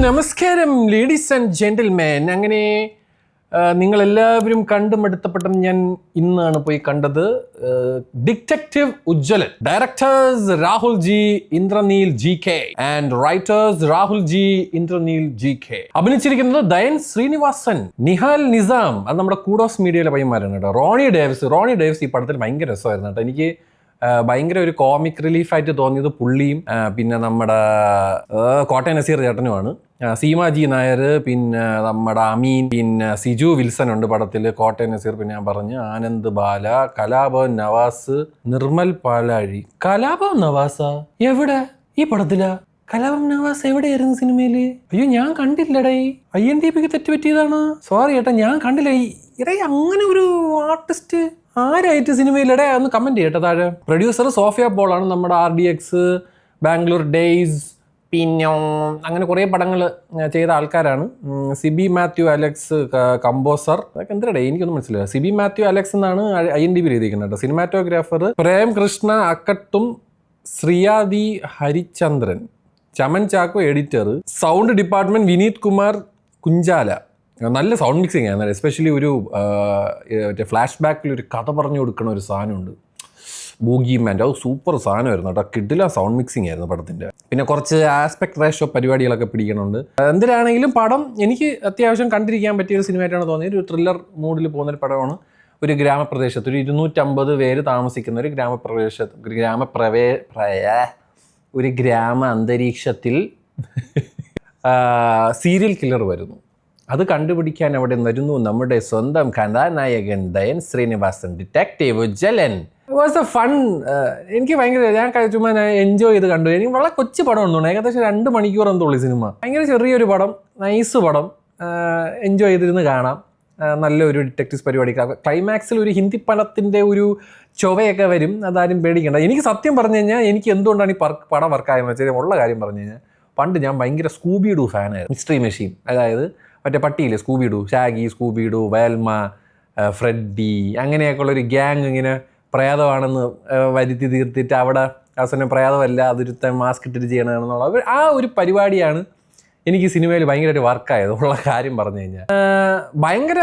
നമസ്കാരം ladies and gentleman. അങ്ങനെ നിങ്ങളെല്ലാവരും കണ്ടുമടുത്തപ്പെട്ട ഞാൻ ഇന്നാണ് പോയി കണ്ടത് detective Ujjwalan. Directors Rahul G Indraneel G K and writers Rahul G Indraneel G K. അഭിനയിച്ചിരിക്കുന്നത് ദയൻ ശ്രീനിവാസൻ, നിഹാൽ നിസാം, അത് നമ്മുടെ കൂഡോസ് മീഡിയയിലെ പയ്യന്മാരാണ് കേട്ടോ. റോണി ഡേവിസ് ഈ പടത്തിൽ ഭയങ്കര രസമായിരുന്നു കേട്ടോ. എനിക്ക് ഭയങ്കര ഒരു കോമിക് റിലീഫായിട്ട് തോന്നിയത് പുള്ളിയും പിന്നെ നമ്മുടെ കോട്ടയം നസീർ ചേട്ടനുമാണ്. സീമാജി നായർ, പിന്നെ നമ്മുടെ അമീൻ, പിന്നെ സിജു വിൽസൺ ഉണ്ട് പടത്തിൽ. കോട്ടയം നസീർ, പിന്നെ ഞാൻ പറഞ്ഞു ആനന്ദ് ബാല, കലാഭവൻ നവാസ്, നിർമ്മൽ പാലാഴി. കലാഭവൻ നവാസാ എവിടെ ഈ പടത്തിലാ? കലാഭവൻ നവാസ് എവിടെയായിരുന്നു സിനിമയില്? അയ്യോ ഞാൻ കണ്ടില്ലടേ. IMDbക്ക് തെറ്റുപറ്റിയതാണ്, സോറി ഏട്ടാ, ഞാൻ കണ്ടില്ല. ഇടേ അങ്ങനെ ഒരു ആർട്ടിസ്റ്റ് ആരായിട്ട് സിനിമയിലിടെ ഒന്ന് കമന്റ് ചെയ്യട്ടെ താഴെ. പ്രൊഡ്യൂസർ സോഫിയ പോളാണ്. നമ്മുടെ RDX, ബാംഗ്ലൂർ ഡേയ്സ്, പിന്നെ അങ്ങനെ കുറേ പടങ്ങൾ ചെയ്ത ആൾക്കാരാണ്. Sibi Mathew Alex composer. അതൊക്കെ എന്തിനാ എനിക്കൊന്നും മനസ്സിലായി. സിബി മാത്യു അലക്സ് എന്നാണ് IMDb എഴുതിയിരിക്കുന്നത് കേട്ടോ. സിനിമാറ്റോഗ്രാഫർ പ്രേം കൃഷ്ണ അക്കട്ടും, Sreeyadi Harichandran, Chaman Chacko editor, sound department Vineeth Kumar Kunchala. നല്ല സൗണ്ട് മിക്സിങ് ആണ്. എസ്പെഷ്യലി ഒരു ഫ്ലാഷ് ബാക്കിൽ ഒരു കഥ പറഞ്ഞു കൊടുക്കുന്ന ഒരു സാധനമുണ്ട്, ബൂഗി മാൻ്റെ. അത് സൂപ്പർ സാധനമായിരുന്നു കേട്ടോ. കിടില സൗണ്ട് മിക്സിങ് ആയിരുന്നു പടത്തിൻ്റെ. പിന്നെ കുറച്ച് ആസ്പെക്ട് റേഷ്യോ പരിപാടികളൊക്കെ പിടിക്കണുണ്ട്. എന്തിനാണെങ്കിലും പടം എനിക്ക് അത്യാവശ്യം കണ്ടിരിക്കാൻ പറ്റിയ ഒരു സിനിമയായിട്ടാണ് തോന്നിയത്. ഒരു ത്രില്ലർ മൂഡിൽ പോകുന്നൊരു പടമാണ്. ഒരു ഗ്രാമപ്രദേശത്ത് ഒരു 250 പേര് താമസിക്കുന്ന ഒരു ഒരു ഗ്രാമ അന്തരീക്ഷത്തിൽ സീരിയൽ കില്ലർ വരുന്നു. അത് കണ്ടുപിടിക്കാൻ അവിടെ വരുന്നു നമ്മുടെ സ്വന്തം കഥാനായകൻ Dhyan Sreenivasan, detective Ujjwalan. Was a fun. എനിക്ക് ഭയങ്കര, ഞാൻ ചുമ്മാ എൻജോയ് ചെയ്ത് കണ്ടു. എനിക്ക് വളരെ കൊച്ചു പടം ഒന്നും, ഏകദേശം 2 മണിക്കൂർ എന്തുള്ളൂ സിനിമ. ഭയങ്കര ചെറിയൊരു പടം, നൈസ് പടം, എൻജോയ് ചെയ്തിരുന്ന് കാണാം. നല്ലൊരു ഡിറ്റക്റ്റീവ്സ് പരിപാടി. ക്ലൈമാക്സിൽ ഒരു ഹിന്ദി പടത്തിൻ്റെ ഒരു ചൊവയൊക്കെ വരും, അതാരും പേടിക്കേണ്ട. എനിക്ക് സത്യം പറഞ്ഞു കഴിഞ്ഞാൽ എനിക്ക് എന്തുകൊണ്ടാണ് ഈ പടം വർക്കായെന്ന് വെച്ചാൽ, ഉള്ള കാര്യം പറഞ്ഞു കഴിഞ്ഞാൽ, പണ്ട് ഞാൻ ഭയങ്കര സ്കൂബിഡു ഫാനായിരുന്നു. മിസ്റ്ററി മെഷീൻ, അതായത് മറ്റേ പട്ടിയില്ലേ സ്കൂബിഡു, ഷാഗി, സ്കൂബിഡു, വേൽമ, ഫ്രെഡി, അങ്ങനെയൊക്കെയുള്ളൊരു ഗ്യാങ് ഇങ്ങനെ പ്രേതമാണെന്ന് വരുത്തി തീർത്തിട്ട് അവിടെ അവസാനം പ്രേതമല്ല, അതൊരുത്ത മാസ്ക് ഇട്ടിട്ട് ചെയ്യണമെന്നുള്ള ആ ഒരു പരിപാടിയാണ് എനിക്ക് സിനിമയിൽ ഭയങ്കരമായിട്ട് വർക്കായത്, ഉള്ള കാര്യം പറഞ്ഞു കഴിഞ്ഞാൽ. ഭയങ്കര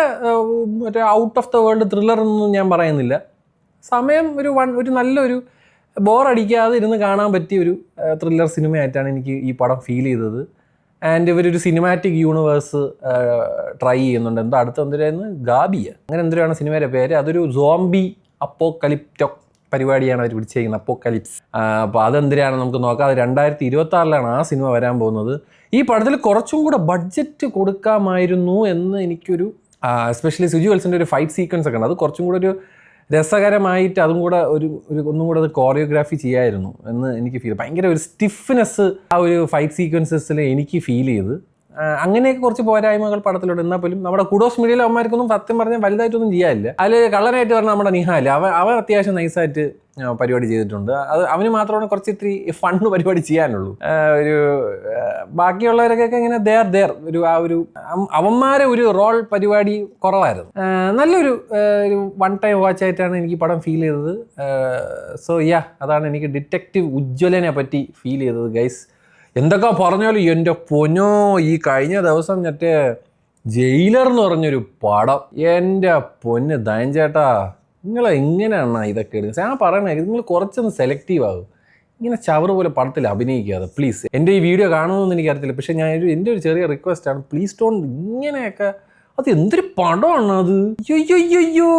മറ്റേ ഔട്ട് ഓഫ് ദ വേൾഡ് ത്രില്ലറൊന്നും ഞാൻ പറയുന്നില്ല. സമയം ഒരു നല്ലൊരു ബോറടിക്കാതെ ഇരുന്ന് കാണാൻ പറ്റിയ ഒരു ത്രില്ലർ സിനിമയായിട്ടാണ് എനിക്ക് ഈ പടം ഫീൽ ചെയ്തത്. ആൻഡ് ഇവരൊരു സിനിമാറ്റിക് യൂണിവേഴ്സ് ട്രൈ ചെയ്യുന്നുണ്ട്. എന്തോ അടുത്ത എന്തിനായിരുന്നു, ഗാബിയ, അങ്ങനെ എന്തിനാണ് സിനിമയുടെ പേര്. അതൊരു സോംബി അപ്പോക്കലിപ്റ്റോ പരിപാടിയാണ് അവർ പിടിച്ചേക്കുന്നത്, അപ്പോക്കലിപ്സ്. അപ്പോൾ അതെന്തിനാണ് നമുക്ക് നോക്കാം. അത് 2026 ആ സിനിമ വരാൻ പോകുന്നത്. ഈ പടത്തിൽ കുറച്ചും കൂടെ ബഡ്ജറ്റ് കൊടുക്കാമായിരുന്നു എന്ന് എനിക്കൊരു, എസ്പെഷ്യലി സിജു വിൽസൻ്റെ ഒരു ഫൈറ്റ് സീക്വൻസ് ഒക്കെ ഉണ്ട്. അത് കുറച്ചും കൂടെ ഒരു രസകരമായിട്ട് അതും കൂടെ ഒന്നും കൂടെ അത് കോറിയോഗ്രാഫി ചെയ്യായിരുന്നു എന്ന് എനിക്ക് ഫീൽ. ഭയങ്കര ഒരു സ്റ്റിഫ്നെസ് ആ ഒരു ഫൈറ്റ് സീക്വൻസസിൽ എനിക്ക് ഫീൽ ചെയ്ത്. അങ്ങനെയൊക്കെ കുറച്ച് പോരായ്മകൾ പടത്തിലുണ്ട്. എന്നാൽ പോലും നമ്മുടെ കൂഡോസ് മീഡിയയിലെ അവന്മാർക്കൊന്നും സത്യം പറഞ്ഞാൽ വലുതായിട്ടൊന്നും ചെയ്യാനില്ല. അതിൽ കള്ളനായിട്ട് പറഞ്ഞാൽ നമ്മുടെ നിഹാൽ, അവൻ അത്യാവശ്യം നൈസായിട്ട് പരിപാടി ചെയ്തിട്ടുണ്ട്. അത് അവന് മാത്രമാണ് കുറച്ച് ഇത്തിരി ഫണ്ട് പരിപാടി ചെയ്യാനുള്ളൂ. ഒരു ബാക്കിയുള്ളവരൊക്കെ ഇങ്ങനെ ദേർ ഒരു അവന്മാരെ ഒരു റോൾ പരിപാടി കുറവായിരുന്നു. നല്ലൊരു വൺ ടൈം വാച്ച് ആയിട്ടാണ് എനിക്ക് പടം ഫീൽ ചെയ്തത്. സോ അതാണ് എനിക്ക് ഡിറ്റക്റ്റീവ് ഉജ്ജ്വലനെ പറ്റി ഫീൽ ചെയ്തത് ഗൈസ്. എന്തൊക്കെ പറഞ്ഞാലും എൻ്റെ പൊന്നോ, ഈ കഴിഞ്ഞ ദിവസം മറ്റേ ജയിലർ എന്ന് പറഞ്ഞൊരു പടം, എൻ്റെ പൊന്ന് ദയൻ ചേട്ടാ, നിങ്ങൾ എങ്ങനെയാണ് ഇതൊക്കെ എടുക്കുന്നത്? ഞാൻ പറയണേ, നിങ്ങൾ കുറച്ചൊന്ന് സെലക്റ്റീവ് ആകും. ഇങ്ങനെ ചവറ് പോലെ പടത്തിൽ അഭിനയിക്കാതെ പ്ലീസ്. എൻ്റെ ഈ വീഡിയോ കാണുമെന്ന് എനിക്കറിയത്തില്ല, പക്ഷേ എൻ്റെ ഒരു ചെറിയ റിക്വസ്റ്റാണ്, പ്ലീസ് ഡോണ്ട് ഇങ്ങനെയൊക്കെ. അത് എന്തൊരു പടമാണ് അത്. അയ്യോ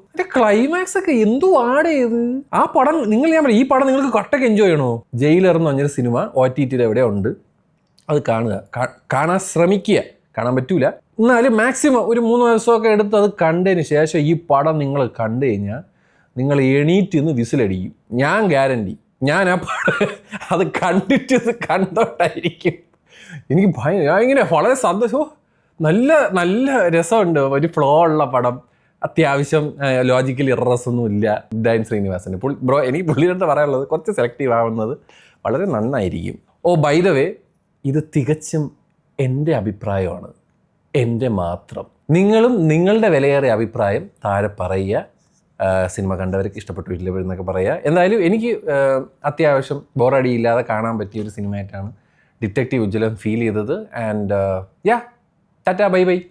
അതിന്റെ ക്ലൈമാക്സ് ഒക്കെ എന്തോ ആഡ് ചെയ്ത് ആ പടം. ഞാൻ ഈ പടം നിങ്ങൾക്ക് കട്ടൊക്കെ എൻജോയ് ചെയ്യണോ? ജയിലർ എന്ന് പറഞ്ഞൊരു സിനിമ OTTയിൽ എവിടെ ഉണ്ട്, അത് കാണാൻ ശ്രമിക്കുക. കാണാൻ പറ്റൂല, എന്നാലും മാക്സിമം ഒരു 3 ദിവസമൊക്കെ എടുത്ത് അത് കണ്ടതിന് ശേഷം ഈ പടം നിങ്ങൾ കണ്ടു കഴിഞ്ഞാൽ നിങ്ങൾ എണീറ്റ് നിന്ന് വിസിലടിക്കും. ഞാൻ ഗ്യാരണ്ടി. ഞാൻ ആ പടം അത് കണ്ടിട്ട് കണ്ടോണ്ടായിരിക്കും. എനിക്ക് ഇങ്ങനെ വളരെ സന്തോഷം. നല്ല രസമുണ്ട്. ഒരു ഫ്ലോ ഉള്ള പടം, അത്യാവശ്യം ലോജിക്കൽ ഇറസ് ഒന്നും ഇല്ല. ദയൻ ശ്രീനിവാസന് ബ്രോ, എനിക്ക് പുള്ളിയുടെ പറയാനുള്ളത് കുറച്ച് സെലക്റ്റീവ് ആവുന്നത് വളരെ നന്നായിരിക്കും. ബൈ ദ വേ, ഇത് തികച്ചും എൻ്റെ അഭിപ്രായമാണ്, എൻ്റെ മാത്രം. നിങ്ങളും നിങ്ങളുടെ വിലയേറിയ അഭിപ്രായം താഴെ പറയുക. സിനിമ കണ്ടവർക്ക് ഇഷ്ടപ്പെട്ടില്ല എന്നൊക്കെ പറയുക. എന്തായാലും എനിക്ക് അത്യാവശ്യം ബോറടിയില്ലാതെ കാണാൻ പറ്റിയൊരു സിനിമയായിട്ടാണ് ഡിറ്റക്റ്റീവ് ഉജ്ജ്വലൻ ഫീൽ ചെയ്തത്. And yeah, tata bye bye.